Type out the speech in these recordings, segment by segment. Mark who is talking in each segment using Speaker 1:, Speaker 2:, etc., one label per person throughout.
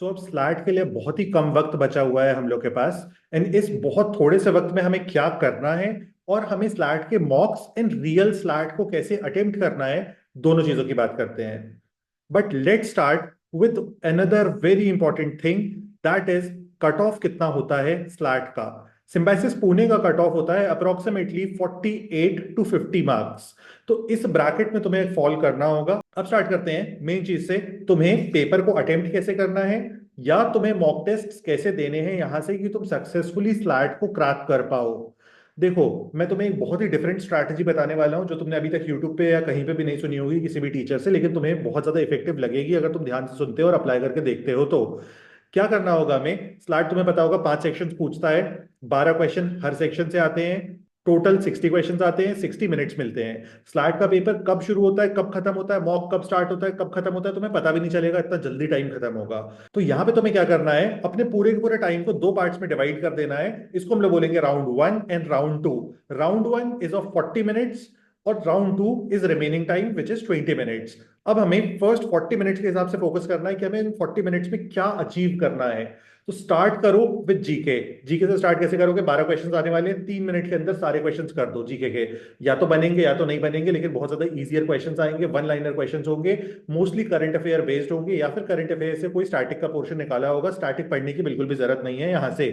Speaker 1: सो अब स्लैट के लिए बहुत ही कम वक्त बचा हुआ है हम लोग के पास। एंड इस बहुत थोड़े से वक्त में हमें क्या करना है और हमें स्लैट के मॉक्स एंड रियल स्लैट को कैसे अटेम्प्ट करना है, दोनों चीजों की बात करते हैं। But let start with another very important thing, that is cut off कितना होता है स्लैट का। सिम्बाइसिस पुणे का कट ऑफ होता है अप्रोक्सीमेटली 48 to 50 मार्क्स। तो इस ब्रैकेट में तुम्हें फॉल करना होगा। अब स्टार्ट करते हैं मेन चीज से, तुम्हें पेपर को अटेम्प्ट कैसे करना है या तुम्हें मॉक टेस्ट कैसे देने हैं यहां से कि तुम सक्सेसफुली स्लैट को क्रैक कर पाओ। देखो, मैं तुम्हें एक बहुत ही डिफरेंट स्ट्रैटेजी बताने वाला हूं जो तुमने अभी तक यूट्यूब पे या कहीं पे भी नहीं सुनी होगी किसी भी टीचर से, लेकिन तुम्हें बहुत ज्यादा इफेक्टिव लगेगी अगर तुम ध्यान से सुनते हो और अप्लाई करके देखते हो तो। क्या करना होगा हमें, स्लाइड तुम्हें पता होगा 5 सेक्शंस पूछता है, 12 क्वेश्चन हर सेक्शन से आते हैं, टोटल 60 क्वेश्चंस आते हैं, 60 मिनट्स मिलते हैं। स्लाइड का पेपर कब शुरू होता है कब खत्म होता है, मॉक कब स्टार्ट होता है कब खत्म होता है, तुम्हें पता भी नहीं चलेगा, इतना जल्दी टाइम खत्म होगा। तो यहाँ पे तुम्हें क्या करना है, अपने पूरे के पूरे टाइम को दो पार्ट्स में डिवाइड कर देना है। इसको हम लोग बोलेंगे round 1 and round 2। Round 1 is of 40 minutes और round 2 is remaining time which is 20 minutes. अब हमें फर्स्ट 40 मिनट्स के हिसाब से फोकस करना है कि हमें इन 40 मिनट्स में क्या अचीव करना है। तो स्टार्ट करो विद जीके। जीके से स्टार्ट कैसे करोगे, 12 क्वेश्चंस आने वाले हैं, 3 मिनट के अंदर सारे क्वेश्चंस कर दो जीके के। या तो बनेंगे या तो नहीं बनेंगे, लेकिन बहुत ज्यादा इजियर क्वेश्चंस आएंगे, वन लाइनर क्वेश्चंस होंगे, मोस्टली करंट अफेयर बेस्ड होंगे या फिर करंट अफेयर से कोई स्टैटिक का पोर्शन निकाला होगा। स्टैटिक पढ़ने की बिल्कुल भी जरूरत नहीं है यहां से।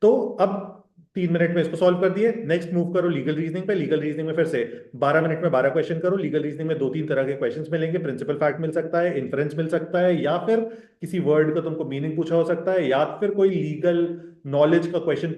Speaker 1: तो अब 3 मिनट में इसको सॉल्व कर दिए, नेक्स्ट मूव करो लीगल रीजनिंग पे। लीगल रीजनिंग में फिर से 12 मिनट में 12 क्वेश्चन करो। लीगल रीजनिंग में दो तीन तरह के क्वेश्चंस मिलेंगे, प्रिंसिपल फैक्ट मिल सकता है, इन्फरेंस मिल सकता है, या फिर किसी वर्ड का तुमको मीनिंग पूछा हो सकता है, या फिर कोई लीगल नॉलेज का क्वेश्चन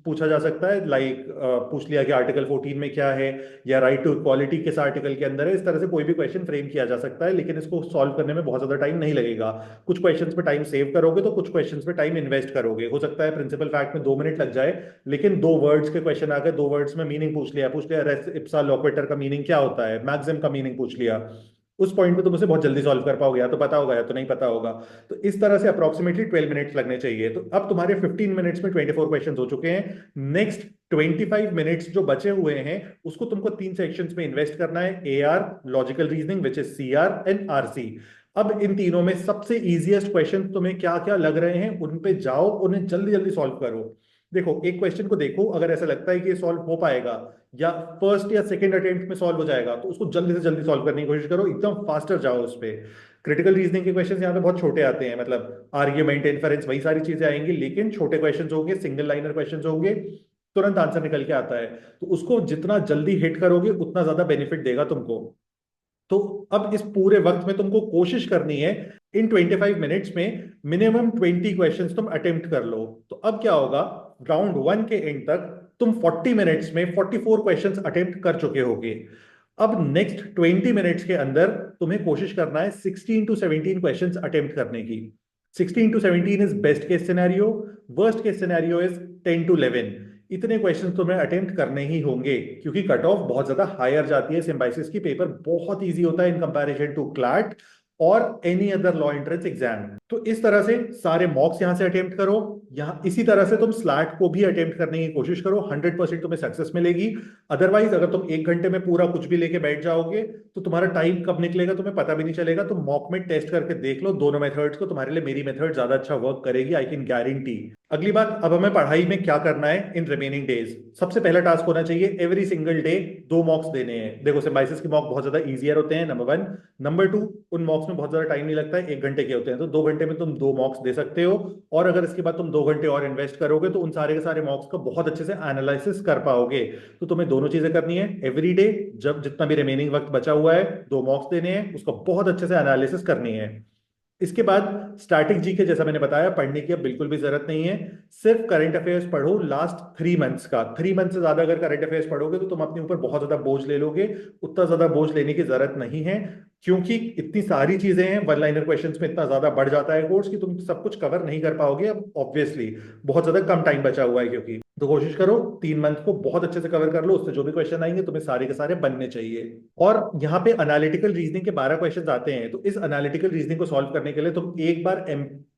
Speaker 1: पूछा जा सकता है। लाइक पूछ लिया कि आर्टिकल 14 में क्या है, या राइट टू इक्वालिटी किस आर्टिकल के अंदर है। इस तरह से कोई भी क्वेश्चन फ्रेम किया जा सकता है, लेकिन इसको सॉल्व करने में बहुत ज्यादा टाइम नहीं लगेगा। कुछ क्वेश्चंस पे टाइम सेव करोगे तो कुछ क्वेश्चंस पे टाइम इन्वेस्ट करोगे। हो सकता है प्रिंसिपल फैक्ट में 2 मिनट लग जाए, लेकिन दो वर्ड्स के क्वेश्चन आ गए, दो वर्ड्स में मीनिंग पूछ लिया रेस इप्सा लोक्वेटर का मीनिंग क्या होता है, मैक्सिम का मीनिंग पूछ लिया। उस पॉइंट पे तुम उसे बहुत जल्दी सॉल्व कर पाओगे, या तो पता होगा या तो नहीं पता होगा। तो इस तरह से अप्रोक्सीमेटली 12 मिनट्स लगने चाहिए। तो अब तुम्हारे 15 मिनट्स में 24 क्वेश्चन हो चुके हैं। नेक्स्ट 25 मिनट्स जो बचे हुए हैं उसको तुमको 3 सेक्शंस में इन्वेस्ट करना है, A R, logical reasoning which is C R, and R C. अब इन तीनों में सबसे इजीएस्ट क्वेश्चन तुम्हें क्या क्या लग रहे हैं उन पे जाओ, उन्हें जल्दी जल्दी सॉल्व करो। देखो, एक क्वेश्चन को देखो, अगर ऐसा लगता है कि ये सॉल्व हो पाएगा या फर्स्ट या सेकंड अटेम्प्ट में सॉल्व हो जाएगा, तो उसको जल्दी से जल्दी सॉल्व करने की कोशिश करो, एकदम फास्टर जाओ उस पे। क्रिटिकल रीजनिंग के क्वेश्चंस यहाँ पे बहुत छोटे आते हैं, मतलब आर्ग्यूमेंट, इन्फरेंस, वही सारी चीजें आएंगी, लेकिन छोटे क्वेश्चंस होंगे, सिंगल लाइनर क्वेश्चंस होंगे, तुरंत आंसर निकल के आता है। तो उसको जितना जल्दी हिट करोगे उतना ज्यादा बेनिफिट देगा तुमको। तो अब इस पूरे वक्त में तुमको कोशिश करनी है इन 25 मिनट्स में मिनिमम 20 क्वेश्चंस तुम अटेम्प्ट कर लो। तो अब क्या होगा, राउंड 1 के एंड तक तुम 40 मिनट्स में 44 क्वेश्चंस अटेम्प्ट कर चुके होगे। अब नेक्स्ट 20 मिनट्स के अंदर तुम्हें कोशिश करना है 16 to 17 क्वेश्चंस अटेम्प्ट करने की। 16 to 17 is best case scenario, worst case scenario is 10 to 11। इतने क्वेश्चन तुम्हें अटेम्प्ट करने ही होंगे, क्योंकि कट ऑफ बहुत ज्यादा हायर जाती है। सिम्बाइसिस की पेपर बहुत इजी होता है इन कंपैरिजन टू क्लैट और any other law entrance exam. तो इस तरह से सारे मॉक्स यहां से अटेम्प्ट करो, यहाँ इसी तरह से तुम स्लैट को भी अटेम्प्ट करने की कोशिश करो, 100% तुम्हें सक्सेस मिलेगी। अदरवाइज अगर तुम 1 घंटे में पूरा कुछ भी लेके बैठ जाओगे तो तुम्हारा टाइम कब निकलेगा तुम्हें पता भी नहीं चलेगा। तुम मॉक में टेस्ट करके देख लो दोनों मेथड्स को, तुम्हारे लिए मेरी मेथड ज्यादा अच्छा वर्क करेगी, आई कैन गारंटी। अगली बात, अब हमें पढ़ाई में क्या करना है इन रिमेनिंग डेज। सबसे पहला टास्क होना चाहिए एवरी सिंगल डे 2 मॉक्स देने हैं। देखो, सिम्बाइसिस के मॉक बहुत ज्यादा इजियर होते हैं, नंबर 1। नंबर 2, उन मॉक्स में बहुत ज्यादा टाइम नहीं लगता है, 1 घंटे के होते हैं, तो 2 घंटे में तुम 2 मॉक्स दे सकते हो। और अगर इसके बाद तुम 2 घंटे और इन्वेस्ट करोगे तो उन सारे के सारे मॉक्स का बहुत अच्छे से एनालिसिस कर पाओगे। तो तुम्हें दोनों चीजें करनी है, एवरी डे जब जितना भी रिमेनिंग वक्त बचा हुआ है 2 मॉक्स देने हैं, उसका बहुत अच्छे से एनालिसिस करनी है। इसके बाद स्टैटिक जीके जैसा मैंने बताया पढ़ने की अब बिल्कुल भी जरूरत नहीं है। सिर्फ करंट अफेयर्स पढ़ो लास्ट 3 मंथ्स का। 3 मंथ से ज्यादा अगर करंट अफेयर्स पढ़ोगे तो तुम अपने ऊपर बहुत ज्यादा बोझ ले लोगे। उतना ज्यादा बोझ लेने की जरूरत नहीं है, क्योंकि इतनी सारी चीजें हैं, वन लाइनर क्वेश्चंस में इतना ज्यादा बढ़ जाता है कोर्स कि तुम सब कुछ कवर नहीं कर पाओगे। अब ऑब्वियसली बहुत ज्यादा कम टाइम बचा हुआ है, क्योंकि तो कोशिश करो 3 मंथ को बहुत अच्छे से कवर कर लो, उससे जो भी क्वेश्चन आएंगे तुम्हें सारे के सारे बनने चाहिए। और यहाँ पे एनालिटिकल रीजनिंग के 12 क्वेश्चन आते हैं, तो इस एनालिटिकल रीजनिंग को सॉल्व करने के लिए तुम एक बार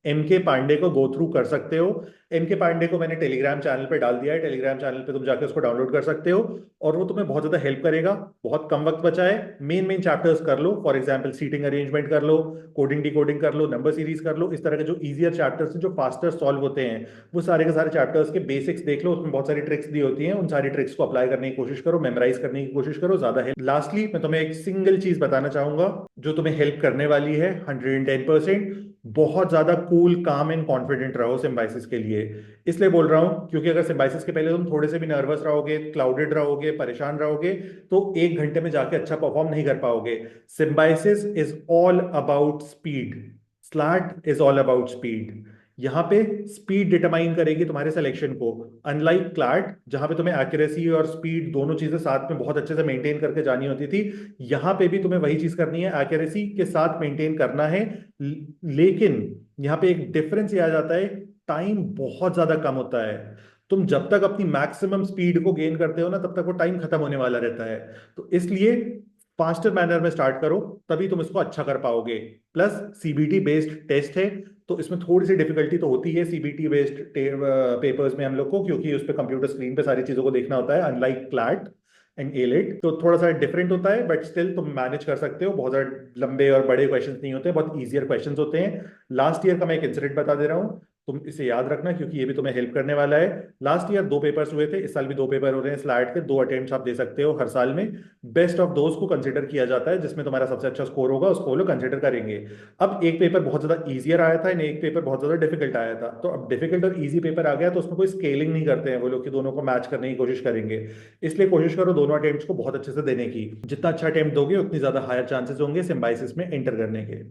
Speaker 1: एम के पांडे को गो थ्रू कर सकते हो। एम के पांडे को मैंने टेलीग्राम चैनल पे डाल दिया है, टेलीग्राम चैनल पे तुम जाके उसको डाउनलोड कर सकते हो, और वो तुम्हें बहुत ज्यादा हेल्प करेगा। बहुत कम वक्त बचा है, मेन मेन चैप्टर्स कर लो, फॉर एग्जाम्पल सीटिंग अरेंजमेंट कर लो, कोडिंग डिकोडिंग कर लो, नंबर सीरीज कर लो, इस तरह के जो इजियर चैप्टर्स हैं जो फास्टर सॉल्व होते हैं, वो सारे के सारे चैप्टर्स के बेसिक्स देख लो। उसमें बहुत सारी ट्रिक्स दी होती हैं, उन सारी ट्रिक्स को अप्लाई करने की कोशिश करो, मेमोराइज करने की कोशिश करो, ज्यादा हेल्प। लास्टली मैं तुम्हें एक सिंगल चीज बताना चाहूंगा जो तुम्हें हेल्प करने वाली है 110%। बहुत ज्यादा कूल काम एंड कॉन्फिडेंट रहो सिम्बाइसिस के लिए। इसलिए बोल रहा हूं क्योंकि अगर सिम्बाइसिस के पहले तुम थोड़े से भी नर्वस रहोगे, क्लाउडेड रहोगे, परेशान रहोगे, तो 1 घंटे में जाके अच्छा परफॉर्म नहीं कर पाओगे। Symbiosis is all about speed, slate is all about speed. यहाँ पे स्पीड डिटरमाइन करेगी तुम्हारे सिलेक्शन को, अनलाइक क्लैट जहां पे तुम्हें एक्यूरेसी और स्पीड दोनों चीजें साथ में बहुत अच्छे से मेंटेन करके जानी होती थी। यहाँ पे भी तुम्हें वही चीज करनी है, एक्यूरेसी के साथ मेंटेन करना है। लेकिन यहाँ पे एक डिफरेंस ये आ जाता है, टाइम बहुत ज्यादा कम होता है। तुम जब तक अपनी मैक्सिमम स्पीड को गेन करते हो ना, तब तक वो टाइम खत्म होने वाला रहता है। तो इसलिए फास्टर मैनर में स्टार्ट करो, तभी तुम इसको अच्छा कर पाओगे। प्लस सीबीटी बेस्ड टेस्ट है, तो इसमें थोड़ी सी डिफिकल्टी तो होती है सीबीटी बेस्ड पेपर्स में हम लोग को, क्योंकि उस पर कंप्यूटर स्क्रीन पे सारी चीजों को देखना होता है, अनलाइक क्लैट एंड एलेट। तो थोड़ा सा डिफरेंट होता है, बट स्टिल तुम मैनेज कर सकते हो। बहुत ज्यादा लंबे और बड़े क्वेश्चंस नहीं होते, बहुत इजियर क्वेश्चंस होते हैं। लास्ट ईयर का मैं एक इंसिडेंट बता दे रहा हूँ, तुम इसे याद रखना क्योंकि ये भी तुम्हें हेल्प करने वाला है। लास्ट ईयर 2 पेपर्स हुए थे, इस साल भी 2 पेपर हो रहे हैं स्लैट के। 2 अटेम्प्ट आप दे सकते हो हर साल में। बेस्ट ऑफ दोज को कंसिडर किया जाता है, जिसमें तुम्हारा सबसे अच्छा स्कोर होगा उसको वो लोग कंसिडर करेंगे। अब एक पेपर बहुत ज्यादा इजियर आया था, एक पेपर बहुत ज्यादा डिफिकल्ट आया था, तो अब डिफिकल्ट और इजी पेपर आ गया तो उसमें कोई स्केलिंग नहीं करते हैं वो लोग कि दोनों को मैच करने की कोशिश करेंगे। इसलिए कोशिश करो दोनों अटेम्प्ट्स को बहुत अच्छे से देने की। जितना अच्छा अटेम्प्ट दोगे उतनी ज्यादा हायर चांसेस होंगे सिम्बाइसिस में एंटर करने के।